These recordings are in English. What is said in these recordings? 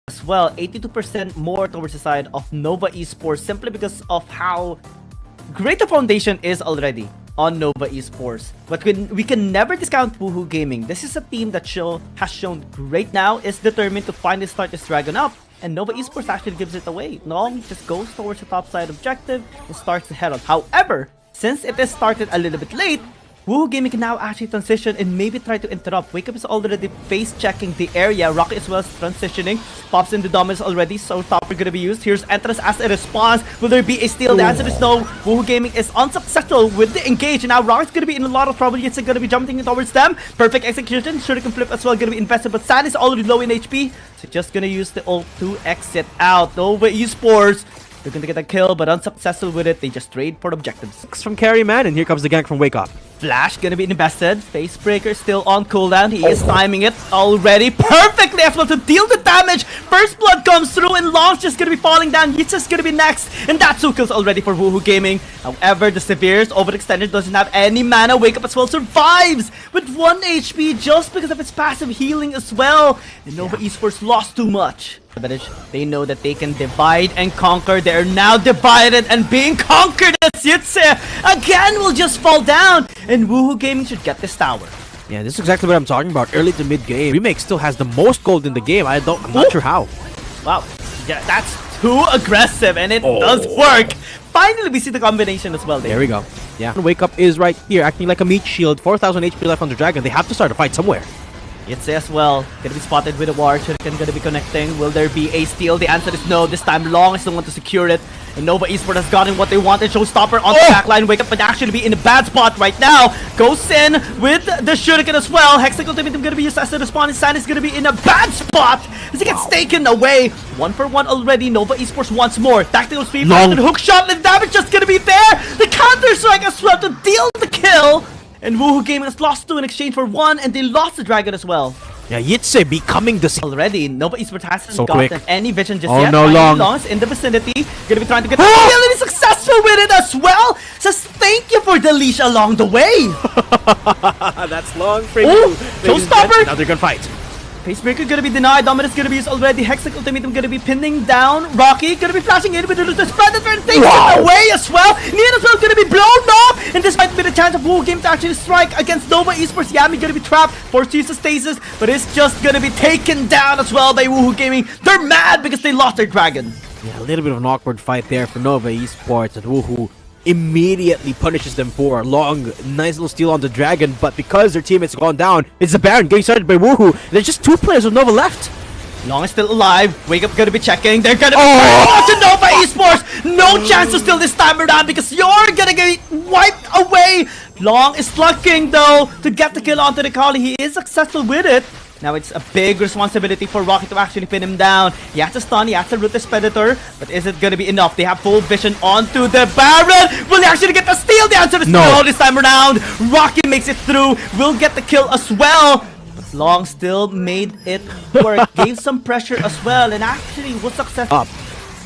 as well. 82% more towards the side of Nova Esports simply because of how great the foundation is already on Nova Esports. But we can never discount Wuhu Gaming. This is a team that has shown great now, is determined to finally start this dragon up. And Nova Esports actually gives it away. Long just goes towards the top side objective and starts to head on. However, since it is started a little bit late, Wuhu Gaming can now actually transition and maybe try to interrupt. Wake Up is already face checking the area. Rocket as well is transitioning. Pops into dominance already, so Topper gonna be used. Here's Entrance as a response. Will there be a steal? The answer is no. Wuhu Gaming is unsuccessful with the engage. And now Rocket's gonna be in a lot of trouble. It's gonna be jumping towards them. Perfect execution. Shuriken flip as well gonna be invested, but San is already low in HP. So just gonna use the ult to exit out. Nova Esports, they're gonna get a kill, but unsuccessful with it. They just trade for objectives. From Carry Man, and here comes the gank from Wake Up. Flash gonna be invested. Facebreaker still on cooldown. He is timing it already perfectly as well to deal the damage. First blood comes through and Long's just gonna be falling down. He's just gonna be next. And that's 2 kills already for Wuhu Gaming. However, the Severe's overextended, doesn't have any mana. Wake Up as well survives with 1 HP just because of its passive healing as well. And Nova Esports lost too much. They know that they can divide and conquer. They are now divided and being conquered as Yitse again will just fall down. And Wuhu Gaming should get this tower. Yeah, this is exactly what I'm talking about. Early to mid game, Remake still has the most gold in the game. I'm not sure how. Wow, yeah, that's too aggressive and it does work. Finally, we see the combination as well. There we go. Yeah, Wake Up is right here, acting like a meat shield. 4,000 HP left on the dragon. They have to start a fight somewhere. It's as well. Gonna be spotted with a war. Shuriken gonna be connecting. Will there be a steal? The answer is no. This time Long is the one to secure it. And Nova Esports has gotten what they wanted. Showstopper on the backline. Wake Up would actually be in a bad spot right now. Goes in with the Shuriken as well. Hexagon ultimate gonna be used as a response. San is gonna be in a bad spot as he gets taken away. 1 for 1 already. Nova Esports once more. Tactical speed. And hook shot. The damage just gonna be there. The counter strike as well to deal the kill. And Wuhu Gaming has lost 2 in exchange for 1, and they lost the dragon as well. Yeah, Yitse becoming the... Already, Nova Esports hasn't so gotten quick. any vision just Oh, yet. no, Long is in the vicinity. Gonna be trying to get the kill and be successful with it as well. Says thank you for the leash along the way. That's Long for you. Showstopper. Now they're gonna fight. Facebreaker gonna be denied. Dominus gonna be used already. Hexagon ultimatum gonna be pinning down. Rocky gonna be flashing in with the spread and takes it away as well. Nian as well gonna be blown off. And this might be the chance of Wuhu Game to actually strike against Nova Esports. Yami gonna be trapped, forced to use the stasis, but it's just gonna be taken down as well by Wuhu Gaming. They're mad because they lost their dragon. Yeah, a little bit of an awkward fight there for Nova Esports, and Wuhu immediately punishes them for Long. Nice little steal on the dragon, but because their teammates gone down, it's a Baron getting started by Wuhu. There's just 2 players with Nova left. Long is still alive. Wake Up gonna be checking. They're gonna be to Nova Esports. No chance to steal this time around because you're gonna get wiped away. Long is lucking though to get the kill onto the Kali. He is successful with it. Now it's a big responsibility for Rocket to actually pin him down. He has to stun, he has to root this Predator, but is it gonna be enough? They have full vision onto the Baron. Will he actually get the steal? The answer is no this time around. Rocket makes it through, will get the kill as well. But Long still made it work, gave some pressure as well, and actually was successful.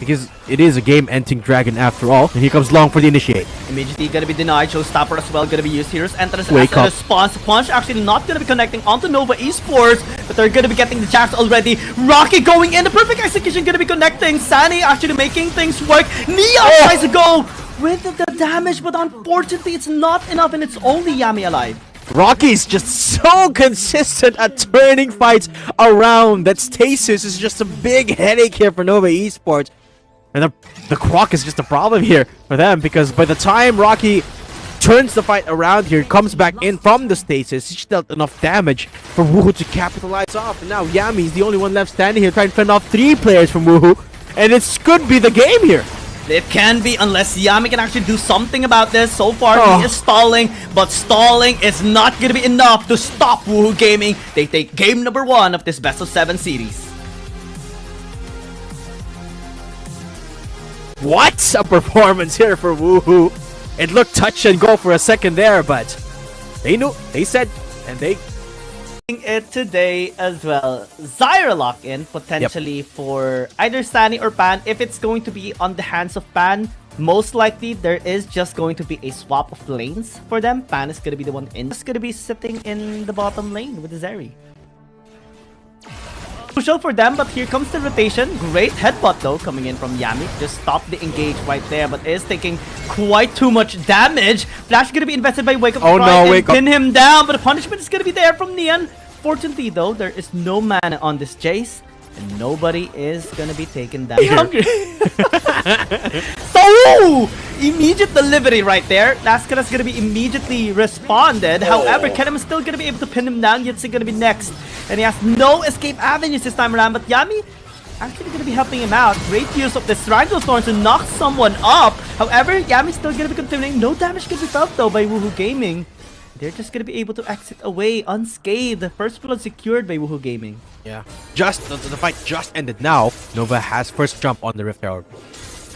Because it is a game-ending dragon after all. And here comes Long for the initiate. Immediately gonna be denied. Showstopper as well gonna be used. Here's Entrance Wake as a Up. response. Punch actually not gonna be connecting onto Nova Esports, but they're gonna be getting the chance already. Rocky going in. The perfect execution gonna be connecting. Sani actually making things work. Neo tries to go with the damage, but unfortunately it's not enough and it's only Yami alive. Rocky's just so consistent at turning fights around. That stasis is just a big headache here for Nova Esports. And the Croc is just a problem here for them, because by the time Rocky turns the fight around here, comes back in from the stasis, he's dealt enough damage for Wuhu to capitalize off. And now Yami's the only one left standing here trying to fend off 3 players from Wuhu. And it could be the game here. It can be, unless Yami can actually do something about this. So far, he is stalling, but stalling is not going to be enough to stop Wuhu Gaming. They take game number 1 of this best of 7 series. What a performance here for Wuhu. It looked touch and go for a second there, but they knew, they said, and they it today as well. Zyra lock in potentially for either Sani or Pan. If it's going to be on the hands of Pan, most likely there is just going to be a swap of lanes for them. Pan is going to be the one in. It's going to be sitting in the bottom lane with the Zeri. crucial for them, but here comes the rotation. Great headbutt though coming in from Yami. Just stop the engage right there, but is taking quite too much damage. Flash gonna be invested by Wake Up to try and pin him down, but the punishment is gonna be there from Neon. Fortunately though, there is no mana on this chase, and nobody is gonna be taken down. So immediate delivery right there. Laskara's gonna be immediately responded. However, Kenem is still gonna be able to pin him down. Yitzi gonna be next, and he has no escape avenues this time around. But Yami actually gonna be helping him out. Great use of the Strangle Thorn to knock someone up. However, Yami's still gonna be continuing. No damage can be felt though by Wuhu Gaming. They're just gonna be able to exit away unscathed. First blood secured by Wuhu Gaming. Yeah, just the fight just ended now. Nova has first jump on the Rift Herald.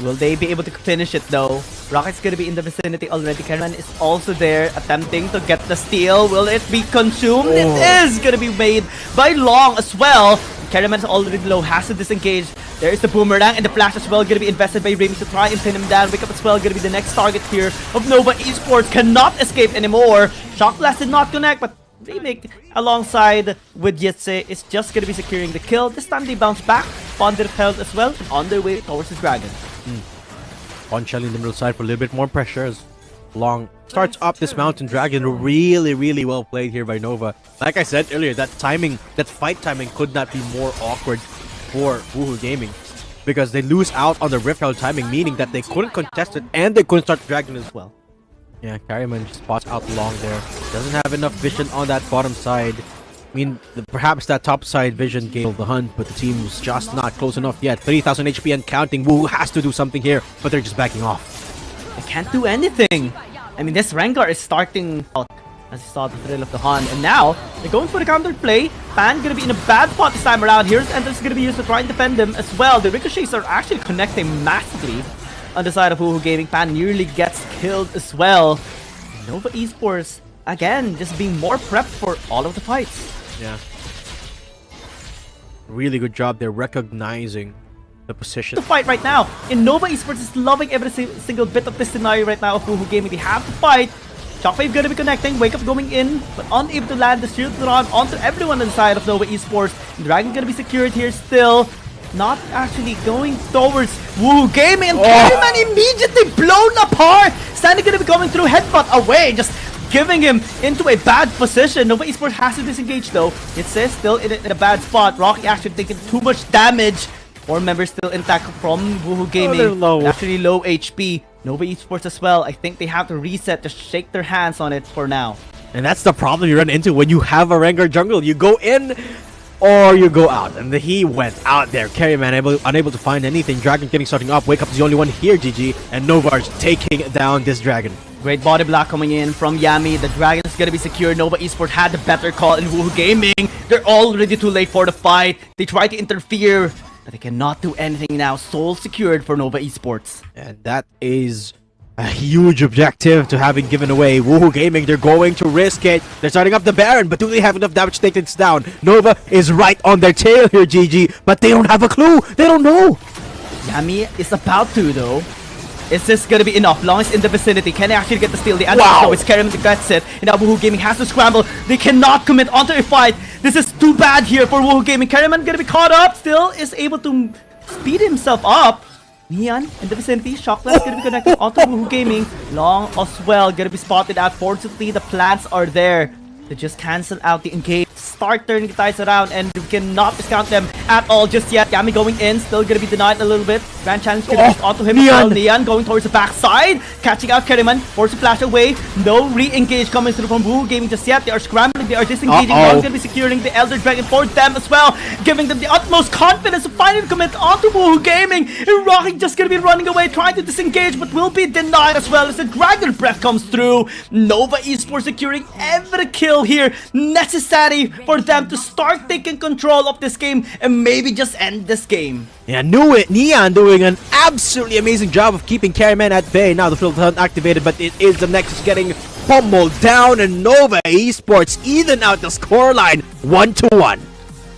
Will they be able to finish it though? Rocket's gonna be in the vicinity already. Kerman is also there attempting to get the steal. Will it be consumed? It is gonna be made by Long as well. Kerman is already low, has to disengage. There is the boomerang and the flash as well, gonna be invested by Remy to try and pin him down. Wake Up as well, gonna be the next target here of Nova Esports. Cannot escape anymore. Shock Blast did not connect, but Remake alongside with Yitze is just gonna be securing the kill. This time they bounce back, spawn their health as well, and on their way towards the dragon. On Shelly in the middle side for a little bit more pressure as Long starts up this mountain dragon. Really well played here by Nova. Like I said earlier, that timing, that fight timing could not be more awkward for Wuhu Gaming, because they lose out on the Rift Herald timing, meaning that they couldn't contest it and they couldn't start the dragon as well. Yeah, Carryman spots out Long there. Doesn't have enough vision on that bottom side. I mean, perhaps that top side vision gave the hunt, but the team's just not close enough yet. 3,000 HP and counting. Wuhu has to do something here, but they're just backing off. They can't do anything. I mean, this Rengar is starting out, as you saw the thrill of the hunt. And now, they're going for the counter play. Fan gonna be in a bad spot this time around. Here's Entrance gonna be used to try and defend them as well. The ricochets are actually connecting massively on the side of Wuhu Gaming. Fan nearly gets killed as well. Nova Esports, again, just being more prepped for all of the fights. Yeah. Really good job. They're recognizing the position. The fight right now. And Nova Esports is loving every single bit of this scenario right now of Wuhu Gaming. They have to fight. Shockwave gonna be connecting. Wake Up going in, but unable to land the shield run onto everyone inside of Nova Esports. Dragon gonna be secured here still. Not actually going towards Wuhu Gaming, and Kerryman immediately blown apart. Sandy gonna be going through headbutt away, just giving him into a bad position. Nova Esports has to disengage though. It says still in a bad spot. Rocky actually taking too much damage. 4 members still intact from Wuhu Gaming. They're low. Actually low HP. Nova Esports as well. I think they have to reset, just shake their hands on it for now. And that's the problem you run into when you have a Rengar jungle. You go in or you go out. And he went out there. Carryman unable to find anything. Dragon getting starting up. Wake Up is the only one here, GG. And Novar's taking down this dragon. Great body block coming in from Yami. The dragon is gonna be secure. Nova Esports had the better call in Wuhu Gaming. They're already too late for the fight. They try to interfere, but they cannot do anything now. Soul secured for Nova Esports. And that is a huge objective to having given away. Wuhu Gaming, they're going to risk it. They're starting up the Baron, but do they have enough damage to take this down? Nova is right on their tail here, GG, but they don't have a clue. They don't know. Yami is about to though. Is this gonna be enough? Long is in the vicinity. Can they actually get the steal? The answer is no. It's Kerem that gets it. And now Wuhu Gaming has to scramble. They cannot commit onto a fight. This is too bad here for Wuhu Gaming. Kerem gonna be caught up. Still is able to speed himself up. Neon in the vicinity. Shock Blast gonna be connected onto Wuhu Gaming. Long as well gonna be spotted out. Fortunately, the plants are there to just cancel out the engage. Start turning the tides around, and we cannot discount them at all just yet. Yami going in, still gonna be denied a little bit. Grand challenge gonna be onto him. Neon going towards the backside, catching out Kerryman, forcing flash away. No re-engage coming through from Wuhu Gaming just yet. They are scrambling, they are disengaging. Long's gonna be securing the Elder Dragon for them as well, giving them the utmost confidence to finally commit onto Wuhu Gaming. And Rocky just gonna be running away, trying to disengage, but will be denied as well as the Dragon Breath comes through. Nova Esports securing every kill here necessary for them to start taking control of this game and maybe just end this game. Yeah, knew it. Neon doing an absolutely amazing job of keeping Carryman at bay. Now the field hunt activated, but it is the Nexus getting pummeled down, and Nova Esports even out the scoreline 1-1.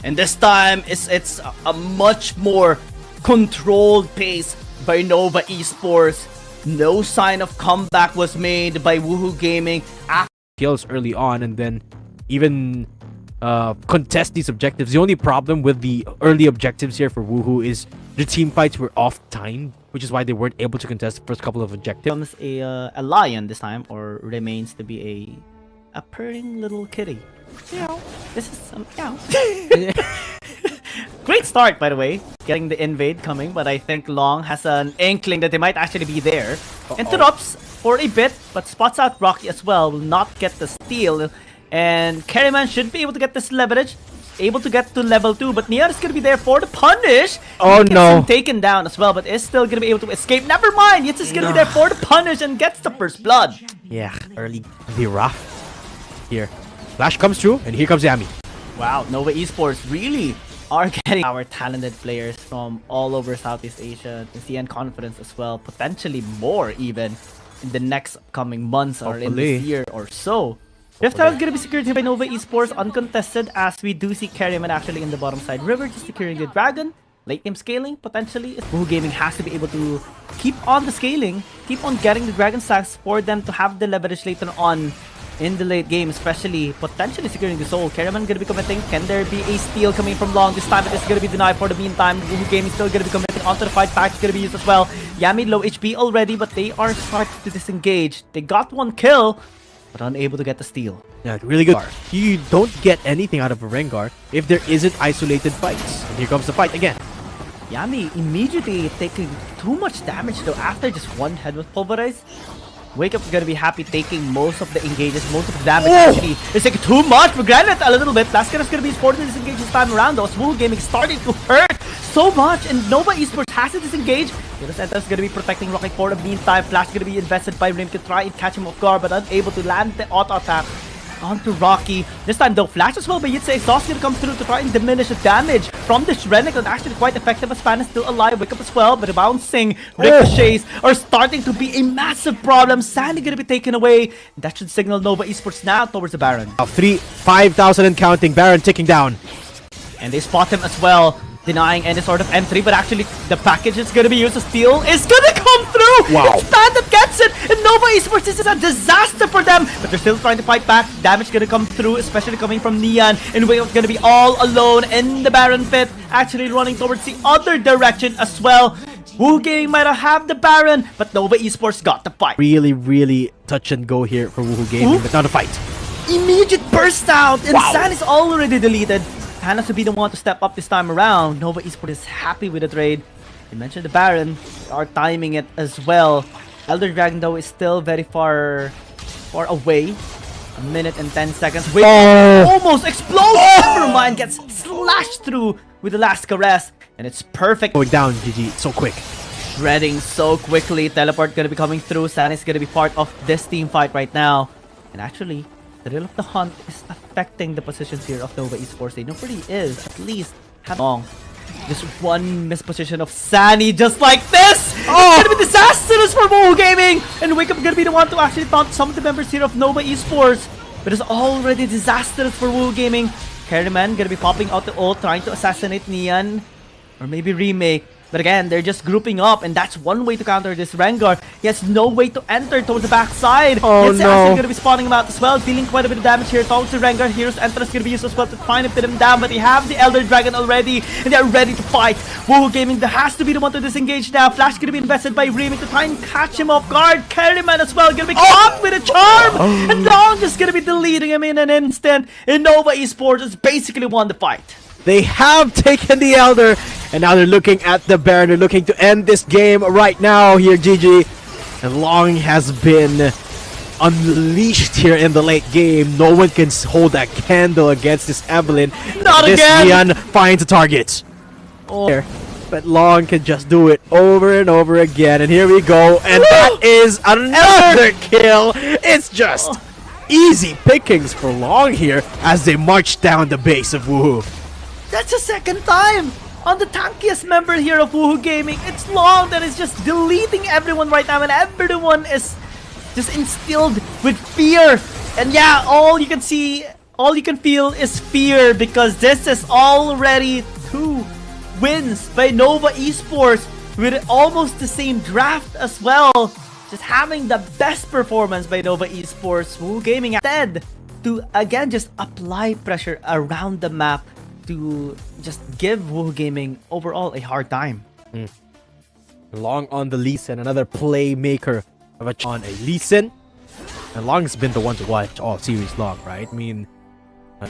And this time it's a much more controlled pace by Nova Esports. No sign of comeback was made by Wuhu Gaming. Kills early on, and then even contest these objectives. The only problem with the early objectives here for Wuhu is the team fights were off-timed, which is why they weren't able to contest the first couple of objectives. Becomes a lion this time, or remains to be a purring little kitty. Meow. This is meow. Great start, by the way, getting the invade coming, but I think Long has an inkling that they might actually be there. Interrupts for a bit, but spots out Rocky as well. Will not get the steal, and Carryman should be able to get this leverage. Able to get to level 2, but Neon is gonna be there for the punish. Oh he gets no! him taken down as well, but is still gonna be able to escape. Never mind, Yitz is gonna be there for the punish and gets the first blood. Yeah, early be rough here. Flash comes through, and here comes Yami. Wow, Nova Esports really are getting our talented players from all over Southeast Asia. The CN Conference as well, potentially more even in the next coming months or in this year or so. Rift Tower is going to be secured here by Nova Esports, uncontested, as we do see Carryman actually in the bottom side. River just securing the Dragon. Late game scaling, potentially. Wuhu Gaming has to be able to keep on the scaling, keep on getting the Dragon stacks for them to have the leverage later on in the late game, especially potentially securing the soul. Carryman going to be committing. Can there be a steal coming from Long? This time it is going to be denied for the meantime. Wuhu Gaming still going to be committing onto the fight. Pack is going to be used as well. Yami low HP already, but they are starting to disengage. They got one kill, but unable to get the steal. Yeah, really good. You don't get anything out of a Rengar if there isn't isolated fights. And here comes the fight again. Yami immediately taking too much damage though after just one head was pulverized. Wake Up is gonna be happy taking most of the engages, most of the damage actually. It's like too much for granted a little bit. Last is gonna be supporting to disengage this time around though. Wuhu Gaming starting to hurt so much, and Nova Esports has to disengage. The center is gonna be protecting Rocky for the meantime. Flash is gonna be invested by Rim to try and catch him off guard, but unable to land the auto attack onto Rocky. This time though, Flash as well, but Yitze Exhaust gonna come through to try and diminish the damage from this Renekton. Actually quite effective as Fan is still alive. Wake Up as well, but the bouncing ricochets are starting to be a massive problem. Sandy gonna be taken away. That should signal Nova Esports now towards the Baron. 5,000 and counting. Baron ticking down. And they spot him as well, denying any sort of entry, but actually the package is gonna be used to steal is gonna come through! Wow. It's Fan that gets it! And Nova Esports, this is a disaster for them! But they're still trying to fight back. Damage gonna come through, especially coming from Neon. And Wake Up gonna be all alone in the Baron pit, actually running towards the other direction as well. Wuhu Gaming might have the Baron, but Nova Esports got the fight. Really touch and go here for Wuhu Gaming, but not a fight. Immediate burst out, and Wow. San is already deleted. Han has to be the one to step up this time around. Nova Esports is happy with the trade. You mentioned the Baron. They are timing it as well. Elder Dragon though is still very far away. A minute and 10 seconds. Wait, almost explodes. Never mind, gets slashed through with the last caress. And it's perfect. Going down, GG, so quick. Shredding so quickly. Teleport gonna be coming through. San is gonna be part of this team fight right now. And actually, the Thrill of the Hunt is affecting the positions here of Nova Esports. They nobody is at least have long. Just one misposition of Sunny just like this! It's gonna be disastrous for Wuhu Gaming! And Wake Up gonna be the one to actually taunt some of the members here of Nova Esports. But it's already disastrous for Wuhu Gaming. Carryman gonna be popping out the ult, trying to assassinate Neon. Or maybe Remake. But again, they're just grouping up, and that's one way to counter this Rengar. He has no way to enter towards the backside. Oh It's no. actually gonna be spawning him out as well, dealing quite a bit of damage here towards the Rengar. Hero's Entrance gonna be used as well to try and pin him down, but they have the Elder Dragon already, and they're ready to fight. Wuhu Gaming has to be the one to disengage now. Flash gonna be invested by Remake to try and catch him off guard. Carryman as well gonna be caught with a charm, and Long just gonna be deleting him in an instant. And Nova Esports has basically won the fight. They have taken the Elder, and now they're looking at the Baron. They're looking to end this game right now here, GG. And Long has been unleashed here in the late game. No one can hold a candle against this Evelyn. Not this again! Neon finds the targets. But Long can just do it over and over again. And here we go. And that is another kill. It's just easy pickings for Long here as they march down the base of Wuhu. That's the second time on the tankiest member here of Wuhu Gaming. It's Long that is just deleting everyone right now, and everyone is just instilled with fear. And yeah, all you can feel is fear, because this is already 2 wins by Nova Esports with almost the same draft as well. Just having the best performance by Nova Esports. Wuhu Gaming instead to again just apply pressure around the map to just give Wuhu Gaming overall a hard time. Long on the Lee Sin, another playmaker of on a Lee Sin. And Long's been the one to watch all series long, right? I mean,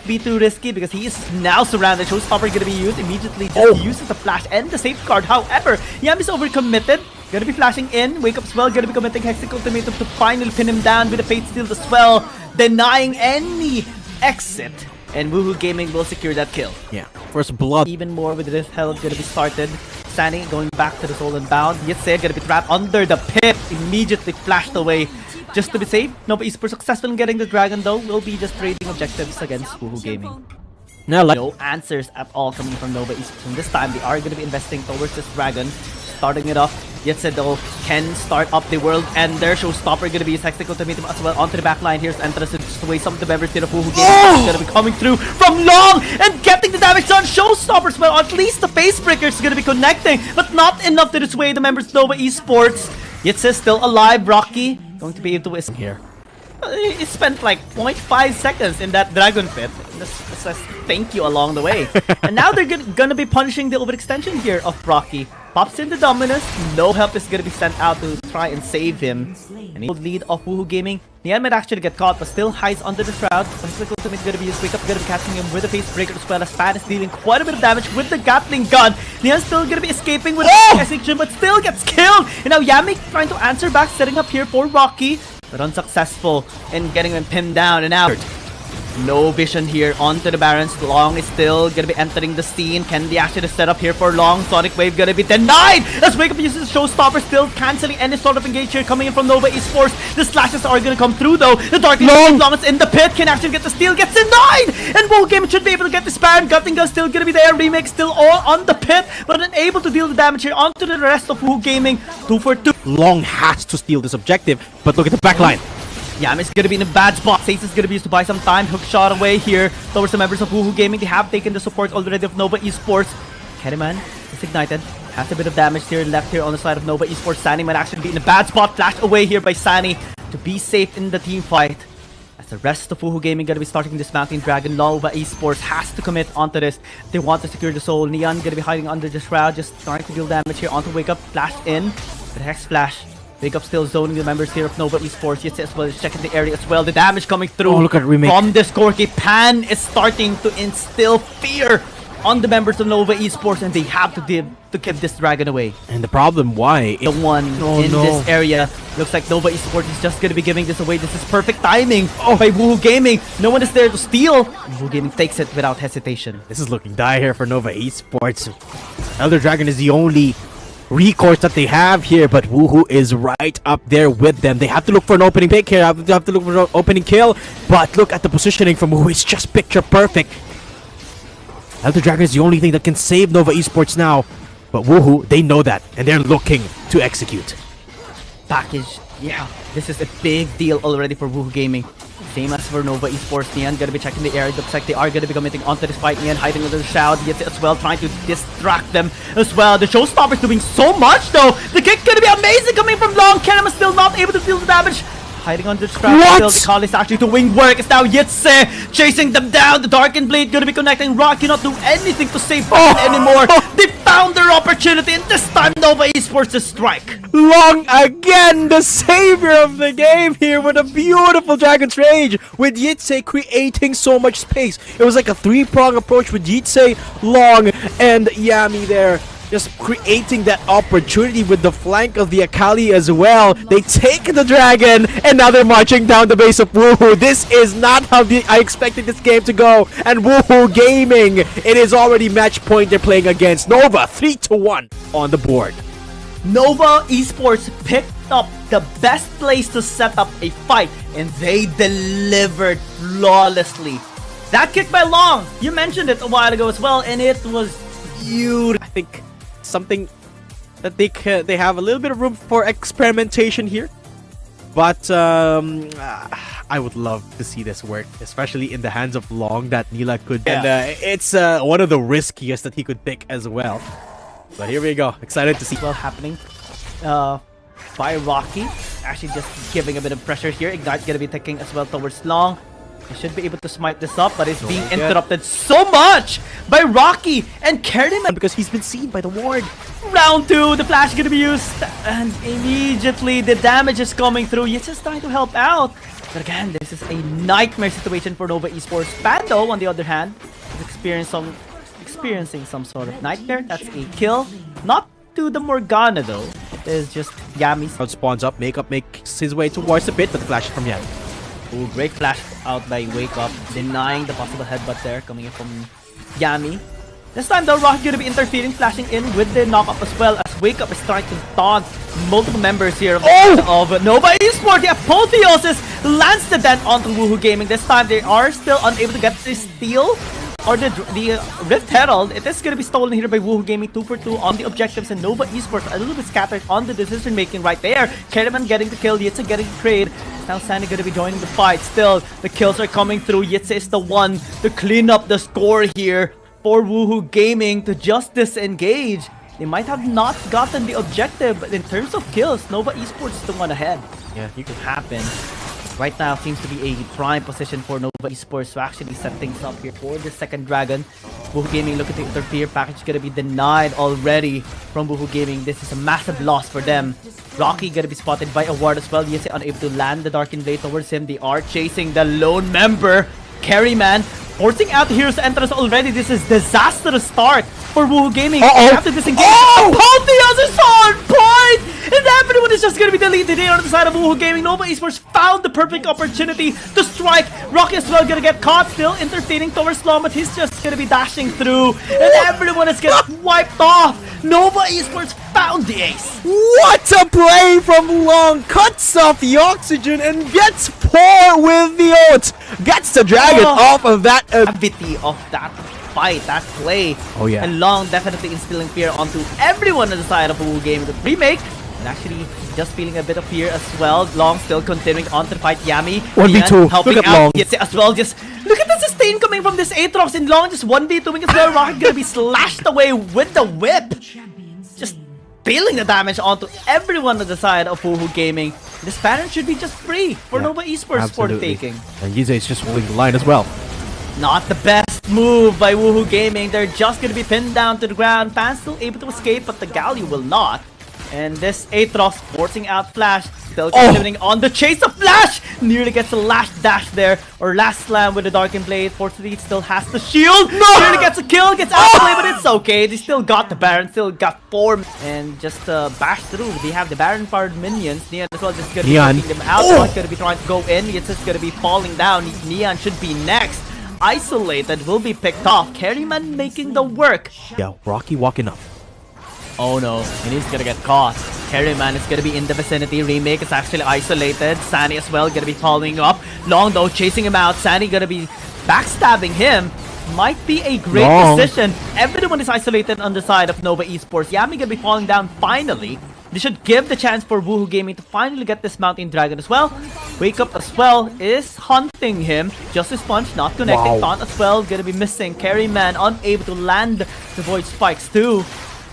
be too risky because he is now surrounded. Showstopper gonna be used immediately. Just uses the flash and the safeguard. However, Yami's overcommitted. Gonna be flashing in. Wake up as well. Gonna be committing Hextech Ultimatum to finally pin him down with a Fate Steal as well, denying any exit. And Wuhu Gaming will secure that kill. yeah, first blood. Even more with this hell gonna be started. Sani going back to the Soul and Bound. Yitse gonna be trapped under the pit. Immediately flashed away. Just to be safe, Nova Esports successful in getting the Dragon though. Will be just trading objectives against Wuhu Gaming. Now, like, No answers at all coming from Nova Esports. And this time they are gonna be investing towards this Dragon. Starting it off. Yitse though can start up the World Ender. Showstopper gonna be his Hextech Ultimatum as well onto the backline. Here's Entrance to just away some of the members here of Wuhu Gaming. Gonna be coming through from long and getting the damage done. Showstopper as well. At least the face breaker is gonna be connecting, but not enough to dissuade the members of Nova Esports. Yitse still alive. Rocky going to be able to win here. He spent like 0.5 seconds in that Dragon Pit. Just says thank you along the way. And now they're gonna be punishing the overextension here of Rocky. Pops into Dominus. No help is gonna be sent out to try and save him. And he will lead of Wuhu Gaming. Nian might actually get caught, but still hides under the shroud. Some ultimate is gonna be used. Wake up, gonna be catching him with a face breaker as well as Fan is dealing quite a bit of damage with the Gatling gun. Nian's still gonna be escaping with a section, but still gets killed. And now Yami trying to answer back, setting up here for Rocky, but unsuccessful in getting him pinned down and out. No vision here onto the Barons. Long is still gonna be entering the scene. Can the action is set up here for Long. Sonic Wave gonna be denied as Wake Up uses Showstopper, still cancelling any sort of engage here coming in from Nova Esports. The slashes are gonna come through though. The Dark Long is in the pit, can actually get the steal, gets denied! And Wuhu Gaming should be able to get this Baron. Gutting Gun still gonna be there. Remake still all on the pit, but unable to deal the damage here onto the rest of Wuhu Gaming. 2 for 2. Long has to steal this objective, but look at the backline. Yami's gonna be in a bad spot. Sace is gonna be used to buy some time. Hook shot away here towards the members of Wuhu Gaming. They have taken the support already of Nova Esports. Kereman is ignited. Has a bit of damage here left here on the side of Nova Esports. Sani might actually be in a bad spot. Flashed away here by Sani to be safe in the team fight. As the rest of Wuhu Gaming gonna be starting this Mountain Dragon. Nova Esports has to commit onto this. They want to secure the soul. Neon gonna be hiding under the shroud, just trying to deal damage here onto Wake Up. Flash in. The Hex Flash. Wake Up still zoning the members here of Nova Esports. Yes, as well as checking the area as well. The damage coming through look at Remake. from this Corky. Pan is starting to instill fear on the members of Nova Esports, and they have to give this Dragon away. And the problem, why? The one in this area. Looks like Nova Esports is just going to be giving this away. This is perfect timing by Wuhu Gaming. No one is there to steal. Wuhu Gaming takes it without hesitation. This is looking dire here for Nova Esports. Elder Dragon is the only recourse that they have here, but Wuhu is right up there with them. They have to look for an opening pick here. They have to look for an opening kill, but look at the positioning from Wuhu. It's just picture perfect. Elder Dragon is the only thing that can save Nova Esports now, but Wuhu, they know that, and they're looking to execute. Package, yeah, this is a big deal already for Wuhu Gaming. Same as for Nova Esports. Nian gonna be checking the area. Looks like they are gonna be committing onto this fight. Nian hiding under the shroud. Yet as well, trying to distract them as well. The Showstopper's doing so much though. The kick gonna be amazing coming from Long. Kerem is still not able to deal the damage. Hiding under the shroud. Still, the call is actually doing work. It's now Yitse chasing them down. The Darkened Blade gonna be connecting. Rock cannot do anything to save anymore. They found their opportunity, and this time Nova Esports to strike. Long again, the savior of the game here with a beautiful Dragon's Rage, with Yitse creating so much space. It was like a three-prong approach with Yitse, Long, and Yami there. Just creating that opportunity with the flank of the Akali as well. They take the Dragon, and now they're marching down the base of Wuhu. This is not how I expected this game to go. And Wuhu Gaming, it is already match point they're playing against. Nova, 3-1 on the board. Nova Esports picked up the best place to set up a fight, and they delivered flawlessly. That kick by Long, you mentioned it a while ago as well, and it was beautiful. I think something that they have a little bit of room for experimentation here, but I would love to see this work, especially in the hands of Long that Nila could. And it's one of the riskiest that he could pick as well. But here we go, excited to see well happening by Rocky, actually just giving a bit of pressure here. Ignite gonna be taking as well towards Long. He should be able to smite this up, but it's being interrupted so much by Rocky and Kerriman because he's been seen by the ward. Round 2, the flash is gonna be used, and immediately the damage is coming through. He's just trying to help out. But again, this is a nightmare situation for Nova Esports. Pando, on the other hand, is experiencing some sort of nightmare. That's a kill. Not to the Morgana though. It is just Yami's. Crowd spawns up, Makeup makes his way towards the pit, but the flash from Yami. Ooh, great flash out by Wake Up, denying the possible headbutt there coming in from Yami. This time though, Rocky gonna be interfering, flashing in with the knockup as well, as Wake Up is trying to taunt multiple members here of Nova Esports. The Apotheosis lands the dent onto Wuhu Gaming. This time they are still unable to get the steal or the Rift Herald. It is gonna be stolen here by Wuhu Gaming, 2 for 2 on the objectives, and Nova Esports a little bit scattered on the decision making right there. Kerriman getting the kill, Yitze getting the trade. Now Sandy gonna be joining the fight. Still, the kills are coming through. Yitze is the one to clean up the score here for Wuhu Gaming to just disengage. They might have not gotten the objective, but in terms of kills, Nova Esports is the one ahead. Yeah, It could happen. Right now seems to be a prime position for Nova Esports to actually set things up here for the second dragon. Wuhu Gaming looking to interfere. Package gonna be denied already from Wuhu Gaming. This is a massive loss for them. Rocky gonna be spotted by a ward as well. Yese unable to land the Darkened Blade towards him. They are chasing the lone member, Kerryman, forcing out the hero's entrance already. This is disastrous start for Wuhu Gaming. They have to disengage. Apotheos is on point! And everyone is just gonna be deleted here on the side of Wuhu Gaming. Nova Esports found the perfect opportunity to strike. Rocky as well gonna get caught, still interfering towards Long, but he's just gonna be dashing through. And everyone is getting wiped off. Nova Esports found the ace. What a play from Long! Cuts off the oxygen and gets poor with the ult. Gets the dragon off of that. Gravity of that fight, that play. Oh yeah. And Long definitely instilling fear onto everyone on the side of Wuhu Gaming. The remake, and actually just feeling a bit of fear as well. Long still continuing on to fight Yami. 1v2. Helping Look at out Long. Yitze as well. Just look at the sustain coming from this Aatrox, and Long just 1v2ing as well. Rocket gonna be slashed away with the whip. Just dealing the damage onto everyone on the side of Wuhu Gaming. This pattern should be just free for Nova Esports for the taking. And Yize is just holding the line as well. Not the best move by Wuhu Gaming. They're just going to be pinned down to the ground. Fans still able to escape, but the Galio will not. And this Aatrox forcing out Flash. Still continuing on the chase of Flash. Nearly gets a last dash there. Or last slam with the Darkened Blade. Fortunately, it still has the shield. Nearly gets a kill. Gets Outplay, but it's okay. They still got the Baron. Still got 4. And just bash through. They have the Baron powered minions. Neon as well just going to be taking them out. Not going to be trying to go in. It's just going to be falling down. Neon should be next. Isolated will be picked off. Kerryman making the work. Yeah, Rocky walking up. Oh no, and he's gonna get caught. Kerryman is gonna be in the vicinity. Remake is actually isolated. Sandy as well gonna be following up. Long though chasing him out. Sandy gonna be backstabbing him. Might be a great decision. Everyone is isolated on the side of Nova Esports. Yami gonna be falling down finally. They should give the chance for Wuhu Gaming to finally get this Mountain Dragon as well. Wake Up as well is hunting him. Justice Punch not connecting. Taunt as well gonna be missing. Kerryman unable to land the Void Spikes too.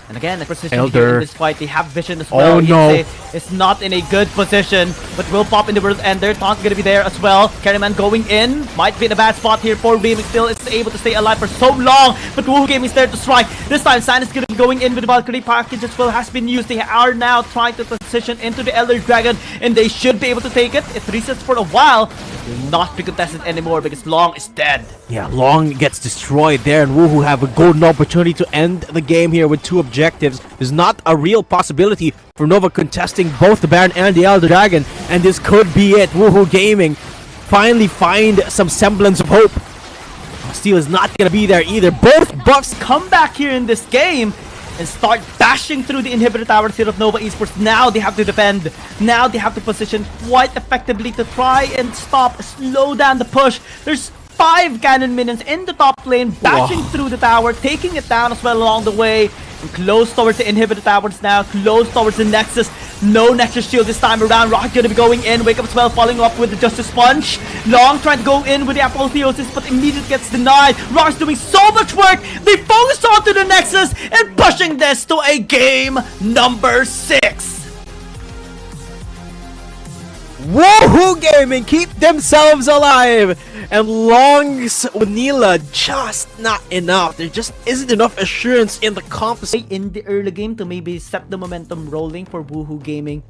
And again, the precision here in this fight, they have vision as well. Oh no! It's not in a good position, but will pop in the World Ender. Taunt gonna be there as well. Kerryman going in, might be in a bad spot here for Remix. Still is able to stay alive for so long, but Wuhu Gaming is there to strike. This time, Sand is gonna be going in with the Valkyrie package as well. Has been used. They are now trying to transition into the Elder Dragon, and they should be able to take it. It resets for a while. It will not be contested anymore because Long is dead. Yeah, Long gets destroyed there, and Wuhu have a golden opportunity to end the game here with 2 objectives. There's not a real possibility for Nova contesting both the Baron and the Elder Dragon, and this could be it. Wuhu Gaming finally find some semblance of hope. Steel is not gonna be there either. Both buffs come back here in this game and start dashing through the inhibitor towers here of Nova Esports. Now they have to defend. Now they have to position quite effectively to try and slow down the push. There's 5 cannon minions in the top lane, bashing through the tower, taking it down as well along the way. And close towards the inhibitor towers now, close towards the Nexus. No Nexus shield this time around. Rocket gonna be going in. Wake Up as well, following up with the Justice Punch. Long trying to go in with the Apotheosis, but immediately gets denied. Rock's doing so much work. They focus onto the Nexus and pushing this to a game number 6. Wuhu Gaming keep themselves alive, and Long's Unila just not enough. There just isn't enough assurance in the composition in the early game to maybe set the momentum rolling for Wuhu Gaming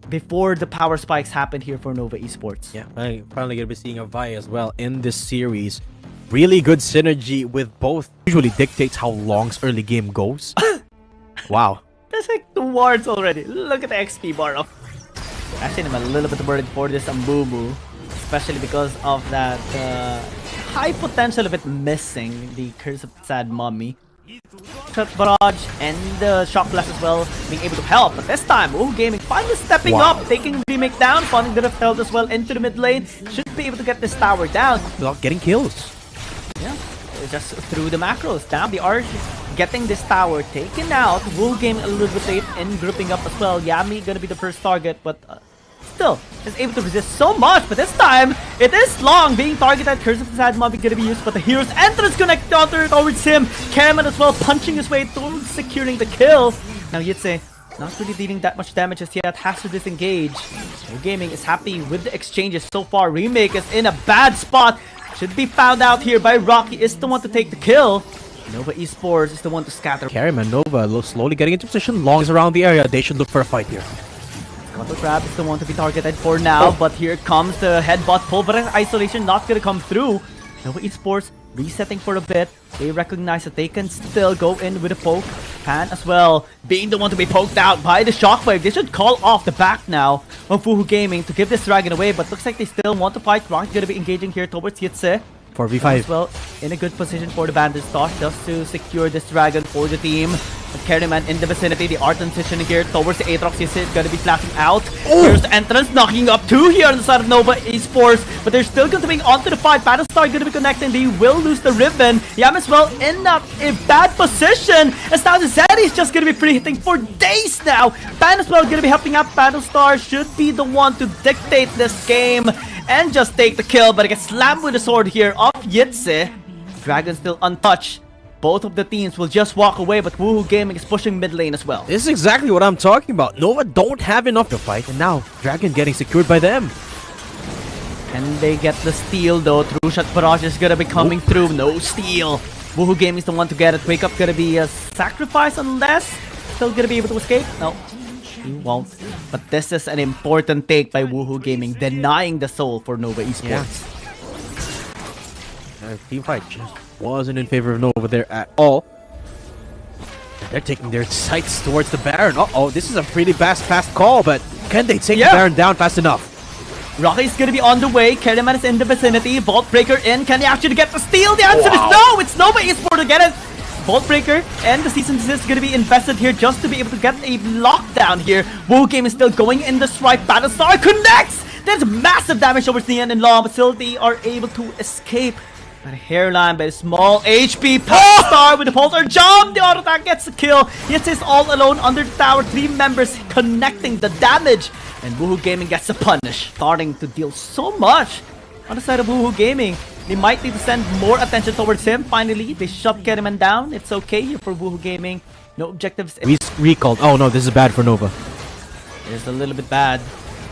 before the power spikes happen here for Nova Esports. Yeah, I'm finally gonna be seeing a Vi as well in this series. Really good synergy with both. Usually dictates how Long's early game goes. Wow. That's like 2 wards already. Look at the XP bar of. Actually, I'm a little bit worried for this Amumu, especially because of that high potential of it missing the Curse of Sad Mummy. Shot barrage and the shock blast as well being able to help, but this time Wuhu Gaming finally stepping up, taking remake down, spawning the Rift Held as well into the mid lane. Should be able to get this tower down without getting kills. Yeah, just through the macros. Now they are getting this tower taken out. Wuhu Gaming a little bit late in grouping up as well. Yami gonna be the first target, but still is able to resist so much. But this time it is Long being targeted. Curse of the Sad Mummy gonna be used, but the hero's entrance connect counter towards him. Karaman as well punching his way towards securing the kill. Now Yitze not really dealing that much damage as yet, has to disengage. Wuhu Gaming is happy with the exchanges so far. Remake is in a bad spot. Should be found out here by Rocky, is the one to take the kill. Nova Esports is the one to scatter. Carryman, Nova slowly getting into position. Long's around the area. They should look for a fight here. Scuttle Crab is the one to be targeted for now, but here comes the headbutt. Pulverize Isolation not gonna come through. Nova Esports resetting for a bit. They recognize that they can still go in with a poke. Pan as well, being the one to be poked out by the shockwave. They should call off the back now of Wuhu Gaming to give this dragon away, but looks like they still want to fight. Rock's gonna be engaging here towards Yitze. 4v5. As well, in a good position for the Bandits Toss just to secure this dragon for the team. But Carryman in the vicinity, the art transitioning here towards the Aatrox. Is gonna be flashing out. Here's the entrance, knocking up 2 here on the side of Nova Esports, but they're still continuing onto the fight. Battlestar gonna be connecting. They will lose the ribbon. Yam as well in a bad position, as now the Zeddy is just gonna be free hitting for days now. Pan as well gonna be helping out. Battlestar should be the one to dictate this game and just take the kill, but it gets slammed with the sword here of Yitze. Dragon still untouched. Both of the teams will just walk away, but Wuhu Gaming is pushing mid lane as well. This is exactly what I'm talking about. Nova don't have enough to fight, and now Dragon getting secured by them. Can they get the steal though? True Shot Barrage is gonna be coming through. No steal. Wuhu Gaming is the one to get it. Wake Up gonna be a sacrifice unless still gonna be able to escape. No, he won't. But this is an important take by Wuhu Gaming, denying the soul for Nova Esports. Team fight just wasn't in favor of Nova there at all. They're taking their sights towards the Baron. Uh-oh, this is a pretty fast call, but can they take the Baron down fast enough? Rocky's gonna be on the way. Kerriman is in the vicinity. Vault Breaker in. Can he actually get the steal? The answer is no! It's Nova Esports to get it! Vault Breaker and the Season Desist is gonna be invested here just to be able to get a lockdown here. Wuhu Game is still going in the strike. Battlestar connects! There's massive damage towards the end and long, but still they are able to escape. But a hairline by a small HP. Battlestar with the Pulsar jump! The auto attack gets the kill. Yitze is all alone under the tower. 3 members connecting the damage. And Wuhu Gaming gets a punish. Starting to deal so much on the side of Wuhu Gaming. They might need to send more attention towards him. Finally, they shut Kerriman down. It's okay here for Wuhu Gaming. No objectives. Recalled. Oh no, this is bad for Nova. It's a little bit bad.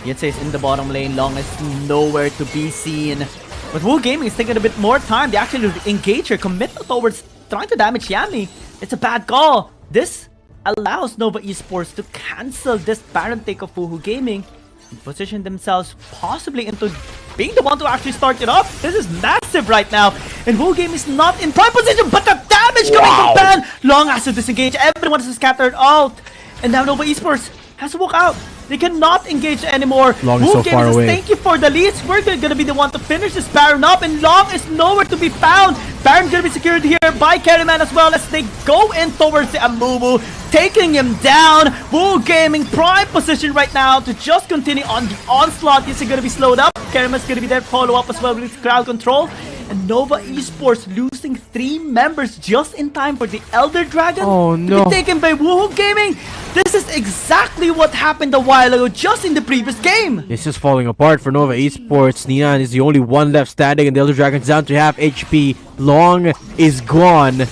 Yitze is in the bottom lane. Long is nowhere to be seen. But Wuhu Gaming is taking a bit more time. They actually engage her, commit towards trying to damage Yami. It's a bad call. This allows Nova Esports to cancel this Baron take of Wuhu Gaming and position themselves possibly into being the one to actually start it up. This is massive right now. And Wuhu Gaming is not in prime position, but the damage coming from Ban! Long has to disengage. Everyone is scattered out. And now Nova Esports has to walk out. They cannot engage anymore. Long is so far away. Thank you for the leads. We're gonna be the one to finish this Baron up, and Long is nowhere to be found. Baron gonna be secured here by Kerriman as well as they go in towards the Amumu, taking him down. Wuhu Gaming prime position right now to just continue on the onslaught. This is gonna be slowed up. Kerriman's gonna be there, follow up as well with crowd control. And Nova Esports losing 3 members just in time for the Elder Dragon to be taken by Wuhu Gaming. This is exactly what happened a while ago, just in the previous game. This is falling apart for Nova Esports. Nian is the only one left standing, and the Elder Dragon's down to half HP. Long is gone.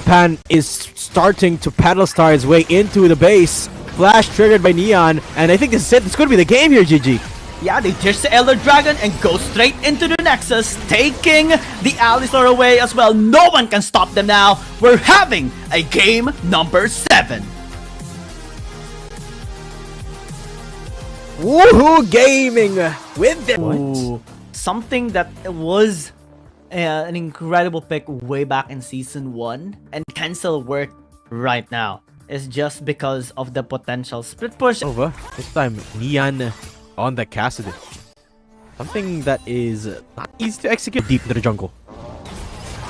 Pan is starting to paddle star his way into the base. Flash triggered by Neon, and I think this is it. This could be the game here, GG. Yeah, they dish the Elder Dragon and go straight into the Nexus, taking the Alistar away as well. No one can stop them now. We're having a game number 7. Wuhu Gaming with the something that was an incredible pick way back in Season 1 and can still work right now. Is just because of the potential split push. Over. This time, Nian on the Cassidy. Something that is not easy to execute deep into the jungle.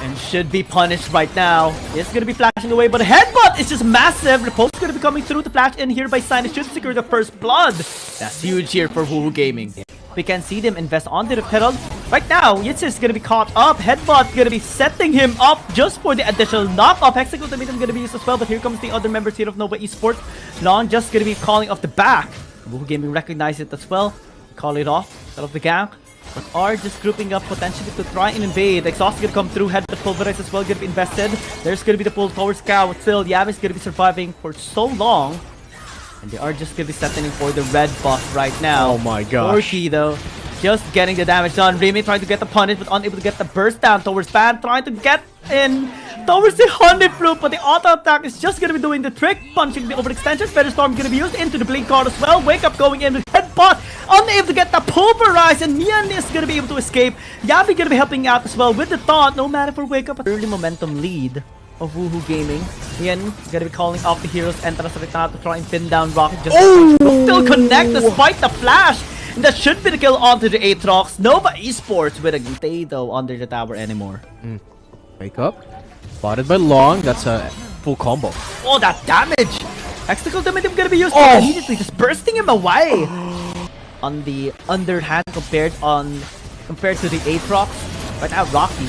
And should be punished right now. It's gonna be flashing away, but the headbutt is just massive. Repulse is gonna be coming through to flash in here by Sign. It should secure the first blood. That's huge here for Wuhu Gaming. We can see them invest onto the pedal. Right now, Yitz is gonna be caught up. Headbutt gonna be setting him up just for the additional knock-off. Hexacle Ultimatum gonna be used as well, but here comes the other members here of Nova Esports. Long just gonna be calling off the back. Wuhu Gaming recognize it as well. Call it off out of the gank. But are just grouping up potentially to try and invade. Exhaust is gonna come through. Headbutt Pulverize as well gonna be invested. There's gonna be the pull towards Cow. Still, Yav is gonna be surviving for so long. And they are just gonna be settling for the red buff right now. Oh my gosh. Orky though, just getting the damage done. Remy trying to get the punish, but unable to get the burst down towards Fan. Trying to get in towards the Honey Flute, but the auto attack is just gonna be doing the trick. Punching the overextension. Feather Storm gonna be used into the Blink card as well. Wake Up going in with Headbutt. Unable to get the Pulverize, and Nian is gonna be able to escape. Yavi gonna be helping out as well with the taunt. No matter for Wake Up. Early momentum lead of Wuhu Gaming. Nian gonna be calling off the hero's entrance right now to try and pin down Rocket. Just still connect despite the flash. And that should be the kill onto the Aatrox. Nova Esports with a stay though under the tower anymore. Wake Up. Spotted by Long. That's a full combo. Oh, that damage! Hexacle Ultimatum gonna be used immediately, just bursting him away. On the underhand compared to the Aatrox. Right now, Rocky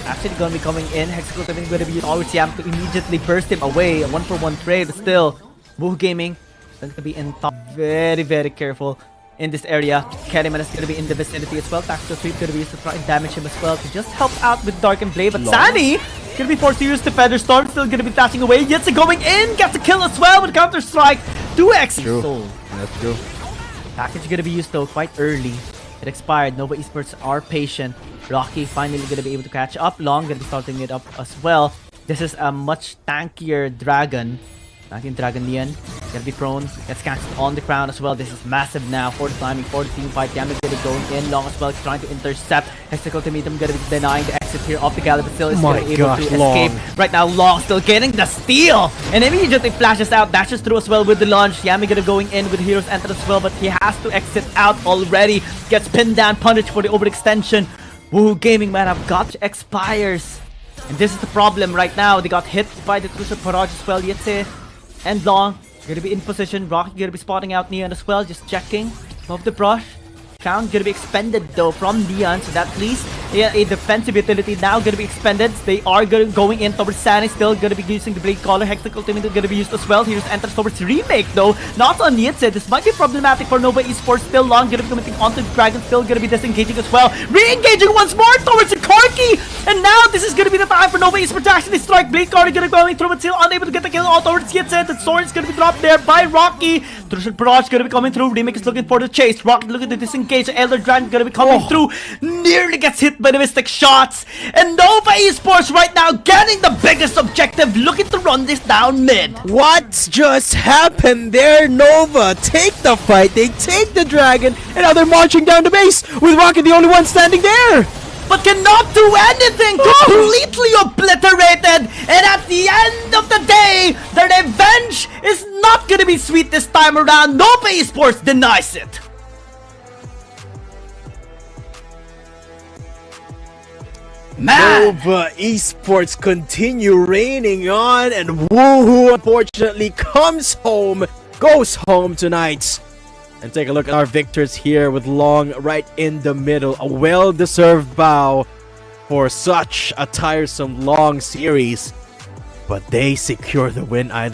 actually gonna be coming in. Hexacle Ultimatum gonna be used always Yam to immediately burst him away. A 1-for-1 trade, but still, Wuhu Gaming is going to be in top. Very, very careful in this area. Kerryman is going to be in the vicinity as well. Tactical Sweep going to be used to try and damage him as well to just help out with Dark and Blade. But Sunny going to be forced to use the Feather Storm. Still going to be flashing away. Yitza going in. Gets a kill as well with Counter Strike. 2x. True. That's true. Package going to be used though quite early. It expired. Nova Esports are patient. Rocky finally going to be able to catch up. Long going to be starting it up as well. This is a much tankier Dragon. Dragon Nian gonna be prone, gets cancelled on the crown as well. This is massive now for the timing, for the team fight. Yami gonna be going in. Long as well, trying to intercept. Hexacle Ultimatum gonna be denying the exit here off the Gala, but still is gonna be able to escape. Right now, Long still getting the steal and immediately flashes out, dashes through as well with the launch. Yami gonna going in with Hero's Enter as well, but he has to exit out already. Gets pinned down, punished for the overextension. Wuhu Gaming man have got expires. And this is the problem right now. They got hit by the Crucial Barrage as well. Yetze and Long gonna be in position. Rocky gonna be spotting out Neon as well, just checking above the brush. Crown gonna be expended though from Neon, so that at least a defensive utility now gonna be expended. They are going in towards Sunny, still gonna be using the Blade Caller. Hexacle Ultimate gonna be used as well. Here's enters towards Remake though, not on Yitze. This might be problematic for Nova Esports. Still Long gonna be committing onto the Dragon, still gonna be disengaging as well. Re-engaging once more towards the Corki, and now this is gonna be the time for Nova Esports to actually strike. Blade Caller gonna be going through, but still unable to get the kill all towards Yitze. The sword is gonna be dropped there by Rocky. Crucial Barrage gonna be coming through. Remake is looking for the chase. Rocky looking to disengage. Elder Dragon gonna be coming through. Nearly gets hit by the Mystic shots. And Nova Esports right now getting the biggest objective, looking to run this down mid. What just happened there? Nova take the fight, they take the Dragon, and now they're marching down the base with Rocket the only one standing there. But cannot do anything, completely obliterated. And at the end of the day, the revenge is not gonna be sweet this time around. Nova Esports denies it. Man. Nova Esports continue reigning on, and Wuhu unfortunately goes home tonight. And take a look at our victors here with Long right in the middle. A well-deserved bow for such a tiresome long series. But they secure the win either